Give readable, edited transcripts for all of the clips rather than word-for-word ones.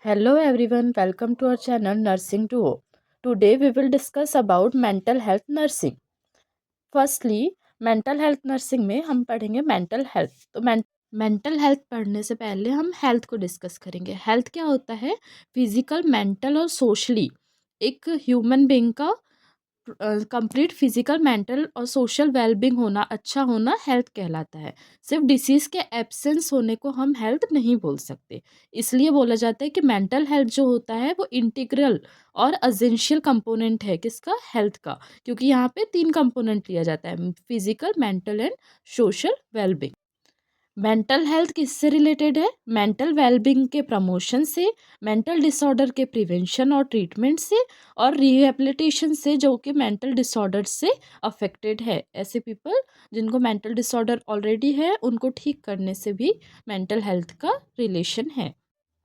Hello everyone, welcome to our channel Nursing to Hope. Today we will discuss about mental health nursing. Firstly, mental health nursing में हम पढ़ेंगे mental health. तो mental health पढ़ने से पहले हम health को डिस्कस करेंगे. हेल्थ क्या होता है? फिजिकल, मेंटल और सोशली एक ह्यूमन बीइंग का कंप्लीट फिजिकल, मेंटल और सोशल वेलबींग होना, अच्छा होना हेल्थ कहलाता है. सिर्फ डिसीज के एब्सेंस होने को हम हेल्थ नहीं बोल सकते. इसलिए बोला जाता है कि मेंटल हेल्थ जो होता है वो इंटीग्रल और असेंशियल कंपोनेंट है किसका? हेल्थ का. क्योंकि यहाँ पे 3 कंपोनेंट लिया जाता है: physical, mental and social wellbeing. Mental health किससे रिलेटेड है? मेंटल वेलबींग के प्रमोशन से, मेंटल डिसऑर्डर के प्रिवेंशन और ट्रीटमेंट से, और रिहेबिलिटेशन से, जो कि मेंटल डिसऑर्डर से अफेक्टेड है. ऐसे पीपल जिनको मेंटल डिसऑर्डर ऑलरेडी है उनको ठीक करने से भी मेंटल हेल्थ का रिलेशन है.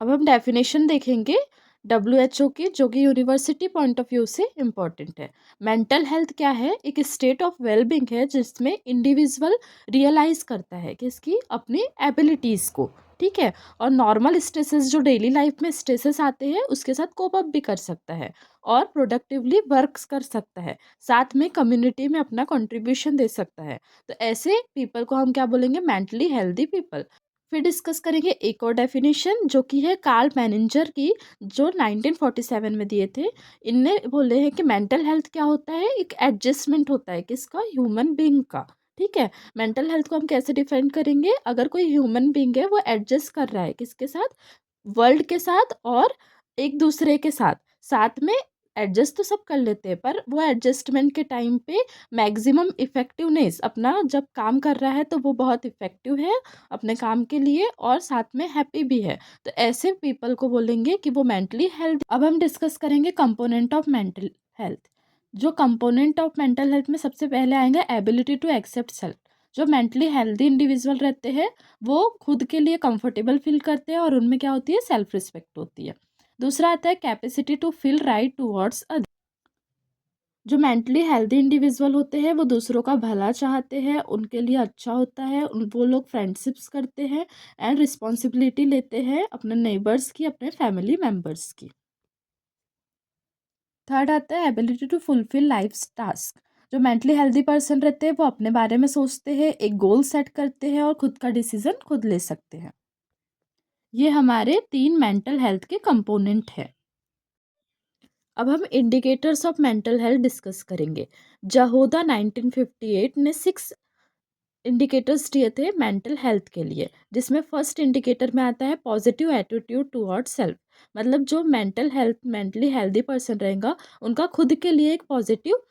अब हम डेफिनेशन देखेंगे WHO की, जो कि यूनिवर्सिटी पॉइंट ऑफ व्यू से इम्पॉर्टेंट है. मेंटल हेल्थ क्या है? एक स्टेट ऑफ वेलबींग है जिसमें इंडिविजुअल रियलाइज करता है कि इसकी अपनी एबिलिटीज़ को, ठीक है, और नॉर्मल स्ट्रेसेस जो डेली लाइफ में स्ट्रेसेस आते हैं उसके साथ कोप अप भी कर सकता है और प्रोडक्टिवली वर्क्स कर सकता है, साथ में कम्युनिटी में अपना कंट्रीब्यूशन दे सकता है. तो ऐसे पीपल को हम क्या बोलेंगे? Mentally healthy people. फिर डिस्कस करेंगे एक और डेफिनेशन जो कि है कार्ल मैनेजर की, जो 1947 में दिए थे. इनने बोले हैं कि मेंटल हेल्थ क्या होता है? एक एडजस्टमेंट होता है किसका? ह्यूमन बीइंग का. ठीक है. मेंटल हेल्थ को हम कैसे डिफाइन करेंगे? अगर कोई ह्यूमन बीइंग है वो एडजस्ट कर रहा है किसके साथ? वर्ल्ड के साथ और एक दूसरे के साथ. साथ में एडजस्ट तो सब कर लेते हैं, पर वो एडजस्टमेंट के टाइम पे मैक्सिमम इफ़ेक्टिवनेस अपना जब काम कर रहा है तो वो बहुत इफ़ेक्टिव है अपने काम के लिए और साथ में हैप्पी भी है. तो ऐसे पीपल को बोलेंगे कि वो मेंटली हेल्थ. अब हम डिस्कस करेंगे कंपोनेंट ऑफ मेंटल हेल्थ. जो कंपोनेंट ऑफ मेंटल हेल्थ में सबसे पहले आएगा एबिलिटी टू एक्सेप्ट सेल्फ. जो मेंटली हेल्दी इंडिविजुअल रहते हैं वो खुद के लिए कंफर्टेबल फील करते हैं और उनमें क्या होती है? सेल्फ रिस्पेक्ट होती है. दूसरा आता है capacity to feel right towards other. जो मेंटली हेल्दी इंडिविजुअल होते हैं वो दूसरों का भला चाहते हैं, उनके लिए अच्छा होता है, वो लोग फ्रेंडशिप्स करते हैं एंड रिस्पॉन्सिबिलिटी लेते हैं अपने नेबर्स की, अपने फैमिली मेम्बर्स की. थर्ड आता है ability to fulfil life task. जो मेंटली हेल्दी पर्सन रहते हैं वो अपने बारे में सोचते हैं, एक गोल सेट करते हैं और खुद का डिसीजन खुद ले सकते हैं. ये हमारे 3 मेंटल हेल्थ के कंपोनेंट है. अब हम indicators of mental health discuss करेंगे. जहोदा 1958 ने 6 इंडिकेटर्स दिए थे मेंटल हेल्थ के लिए, जिसमें फर्स्ट इंडिकेटर में आता है पॉजिटिव एटीट्यूड टुवर्ड्स सेल्फ. मतलब जो मेंटली हेल्दी पर्सन रहेगा उनका खुद के लिए एक पॉजिटिव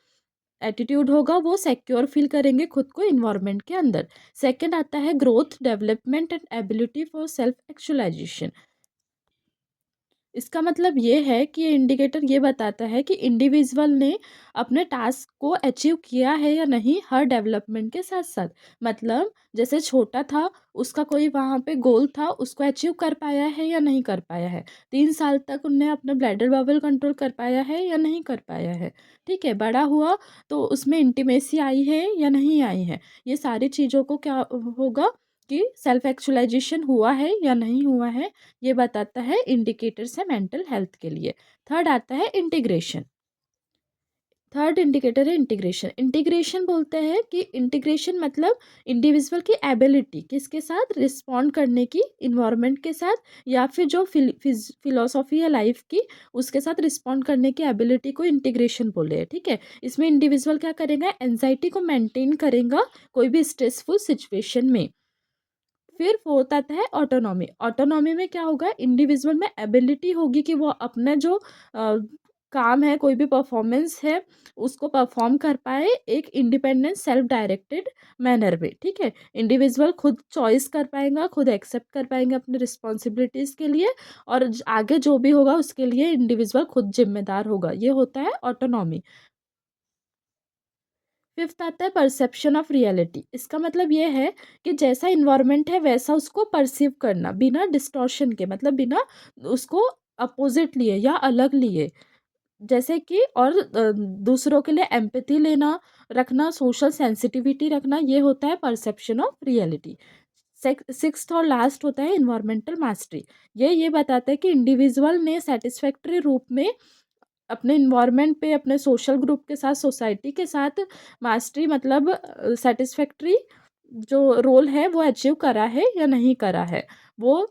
एटीट्यूड होगा, वो सिक्योर फील करेंगे खुद को इन्वायरमेंट के अंदर. सेकंड आता है growth, development and ability for self actualisation. इसका मतलब ये है कि ये इंडिकेटर ये बताता है कि इंडिविजुअल ने अपने टास्क को अचीव किया है या नहीं हर डेवलपमेंट के साथ साथ. मतलब जैसे छोटा था, उसका कोई वहाँ पे गोल था, उसको अचीव कर पाया है या नहीं कर पाया है. 3 साल तक उनने अपना ब्लैडर बबल कंट्रोल कर पाया है या नहीं कर पाया है. ठीक है. बड़ा हुआ तो उसमें इंटीमेसी आई है या नहीं आई है. ये सारी चीज़ों को क्या होगा कि सेल्फ एक्चुअलाइजेशन हुआ है या नहीं हुआ है, ये बताता है. इंडिकेटर्स है मेंटल हेल्थ के लिए. थर्ड आता है इंटीग्रेशन. थर्ड इंडिकेटर है इंटीग्रेशन. इंटीग्रेशन बोलते हैं कि इंटीग्रेशन मतलब इंडिविजुअल की एबिलिटी किसके साथ रिस्पॉन्ड करने की, इन्वायरमेंट के साथ, या फिर जो फिलोसॉफी है लाइफ की उसके साथ रिस्पॉन्ड करने की एबिलिटी को इंटीग्रेशन बोले हैं. ठीक है. इसमें इंडिविजुअल क्या करेगा? एंजाइटी को मेंटेन करेगा कोई भी स्ट्रेसफुल सिचुएशन में. फिर फोर्थ आता है ऑटोनॉमी. ऑटोनॉमी में क्या होगा? इंडिविजुअल में एबिलिटी होगी कि वो अपना जो काम है, कोई भी परफॉर्मेंस है, उसको परफॉर्म कर पाए एक इंडिपेंडेंट सेल्फ डायरेक्टेड मैनर में. ठीक है. इंडिविजुअल खुद चॉइस कर पाएगा, खुद एक्सेप्ट कर पाएंगे अपनी रिस्पॉन्सिबिलिटीज़ के लिए, और आगे जो भी होगा उसके लिए इंडिविजुअल खुद जिम्मेदार होगा. ये होता है ऑटोनॉमी. फिफ्थ आता है परसेप्शन ऑफ रियलिटी. इसका मतलब ये है कि जैसा इन्वायरमेंट है वैसा उसको परसीव करना बिना डिस्टॉर्शन के, मतलब बिना उसको अपोजिट लिए या अलग लिए. जैसे कि और दूसरों के लिए एम्पैथी लेना, रखना, सोशल सेंसिटिविटी रखना, ये होता है परसेप्शन ऑफ रियलिटी. सिक्स्थ और लास्ट होता है इन्वायरमेंटल मास्टरी। ये बताता है कि इंडिविजुअल ने सेटिस्फैक्टरी रूप में अपने इन्वायरमेंट पे, अपने सोशल ग्रुप के साथ, सोसाइटी के साथ मास्टरी मतलब सेटिस्फैक्टरी जो रोल है वो अचीव करा है या नहीं करा है। वो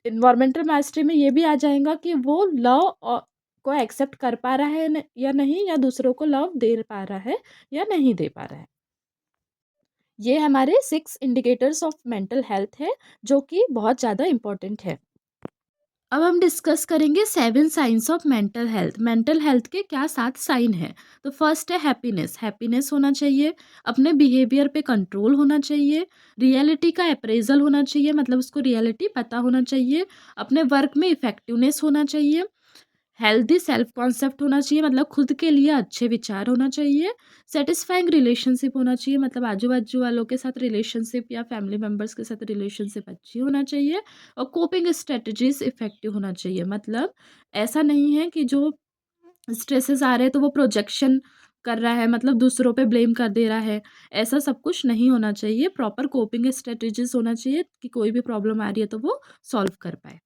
इन्वायरमेंटल मास्टरी में ये भी आ जाएगा कि वो लव को एक्सेप्ट कर पा रहा है या नहीं, या दूसरों को लव दे पा रहा है या नहीं दे पा रहा है। ये हमारे 6 इंडिकेटर्स ऑफ मेंटल हेल्थ है, जो कि बहुत ज़्यादा इम्पोर्टेंट है। अब हम डिस्कस करेंगे 7 science of mental health. Mental health के क्या 7 साइन हैं? तो फर्स्ट है हैप्पीनेस। हैप्पीनेस होना चाहिए, अपने बिहेवियर पे कंट्रोल होना चाहिए, रियलिटी का अप्रेजल होना चाहिए, मतलब उसको रियलिटी पता होना चाहिए, अपने वर्क में इफेक्टिवनेस होना चाहिए, हेल्दी सेल्फ कॉन्सेप्ट होना चाहिए, मतलब खुद के लिए अच्छे विचार होना चाहिए, सेटिस्फाइंग रिलेशनशिप होना चाहिए, मतलब आजू बाजू वालों के साथ रिलेशनशिप या फैमिली मेम्बर्स के साथ रिलेशनशिप अच्छी होना चाहिए, और कोपिंग स्ट्रेटजीज इफेक्टिव होना चाहिए। मतलब ऐसा नहीं है कि जो स्ट्रेसेस आ रहे हैं तो वो प्रोजेक्शन कर रहा है, मतलब दूसरों पे ब्लेम कर दे रहा है, ऐसा सब कुछ नहीं होना चाहिए। प्रॉपर कोपिंग स्ट्रेटजीज होना चाहिए कि कोई भी प्रॉब्लम आ रही है तो वो सॉल्व कर पाए।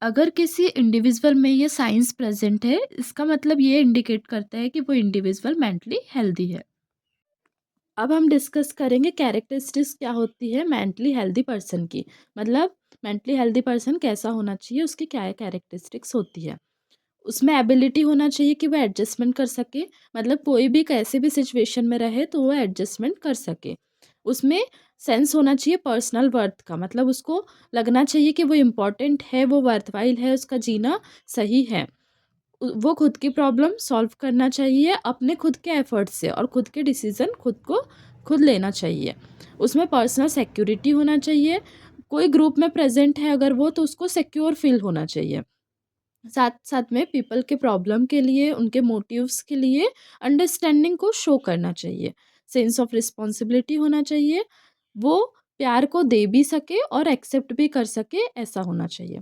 अगर किसी इंडिविजुअल में ये साइंस प्रेजेंट है, इसका मतलब ये इंडिकेट करता है कि वो इंडिविजुअल मेंटली हेल्दी है। अब हम डिस्कस करेंगे कैरेक्टरिस्टिक्स क्या होती है मेंटली हेल्दी पर्सन की। मतलब मेंटली हेल्दी पर्सन कैसा होना चाहिए, उसकी क्या कैरेक्टरिस्टिक्स होती है। उसमें एबिलिटी होना चाहिए कि वो एडजस्टमेंट कर सके, मतलब कोई भी कैसे भी सिचुएशन में रहे तो वो एडजस्टमेंट कर सके। उसमें सेंस होना चाहिए पर्सनल वर्थ का, मतलब उसको लगना चाहिए कि वो इम्पोर्टेंट है, वो वर्थवाइल है, उसका जीना सही है। वो खुद की प्रॉब्लम सॉल्व करना चाहिए अपने खुद के एफर्ट से, और खुद के डिसीज़न खुद को खुद लेना चाहिए। उसमें पर्सनल सिक्योरिटी होना चाहिए, कोई ग्रुप में प्रेजेंट है अगर वो, तो उसको सिक्योर फील होना चाहिए। साथ साथ में पीपल के प्रॉब्लम के लिए, उनके मोटिव्स के लिए अंडरस्टैंडिंग को शो करना चाहिए। सेंस ऑफ रिस्पॉन्सिबिलिटी होना चाहिए, वो प्यार को दे भी सके और एक्सेप्ट भी कर सके, ऐसा होना चाहिए।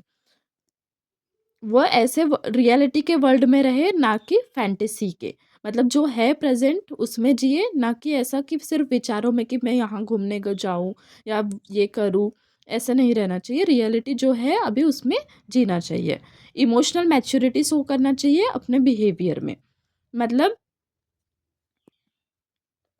वो ऐसे रियलिटी के वर्ल्ड में रहे, ना कि फैंटेसी के, मतलब जो है प्रेजेंट उसमें जिए, ना कि ऐसा कि सिर्फ विचारों में कि मैं यहाँ घूमने जाऊँ या ये करूँ। ऐसा नहीं रहना चाहिए, रियलिटी जो है अभी उसमें जीना चाहिए। इमोशनल मैच्योरिटी शो करना चाहिए अपने बिहेवियर में, मतलब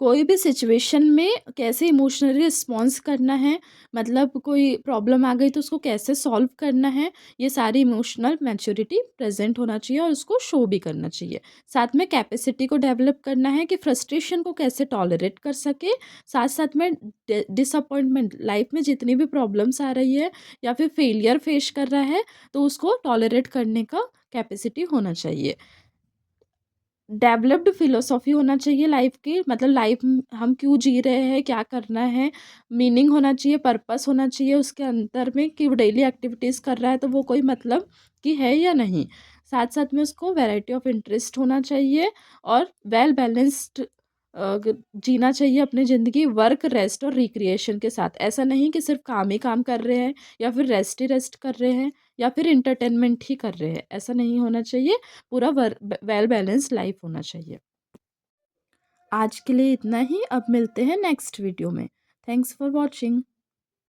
कोई भी सिचुएशन में कैसे इमोशनली रिस्पॉन्स करना है, मतलब कोई प्रॉब्लम आ गई तो उसको कैसे सॉल्व करना है, ये सारी इमोशनल मैच्योरिटी प्रेजेंट होना चाहिए और उसको शो भी करना चाहिए। साथ में कैपेसिटी को डेवलप करना है कि फ्रस्ट्रेशन को कैसे टॉलरेट कर सके। साथ साथ में डिसअपॉइंटमेंट, लाइफ में जितनी भी प्रॉब्लम्स आ रही है या फिर फेलियर फेस कर रहा है तो उसको टॉलरेट करने का कैपेसिटी होना चाहिए। डेवलप्ड फिलोसॉफी होना चाहिए लाइफ की, मतलब लाइफ हम क्यों जी रहे हैं, क्या करना है, मीनिंग होना चाहिए, पर्पस होना चाहिए उसके अंदर में कि वो डेली एक्टिविटीज़ कर रहा है तो वो कोई मतलब की है या नहीं। साथ साथ में उसको वैरायटी ऑफ इंटरेस्ट होना चाहिए, और वेल बैलेंस्ड जीना चाहिए अपनी ज़िंदगी वर्क, रेस्ट और रिक्रिएशन के साथ। ऐसा नहीं कि सिर्फ काम ही काम कर रहे हैं, या फिर रेस्ट ही रेस्ट कर रहे हैं, या फिर इंटरटेनमेंट ही कर रहे हैं, ऐसा नहीं होना चाहिए। पूरा वेल बैलेंस लाइफ होना चाहिए। आज के लिए इतना ही, अब मिलते हैं नेक्स्ट वीडियो में। Thanks for watching.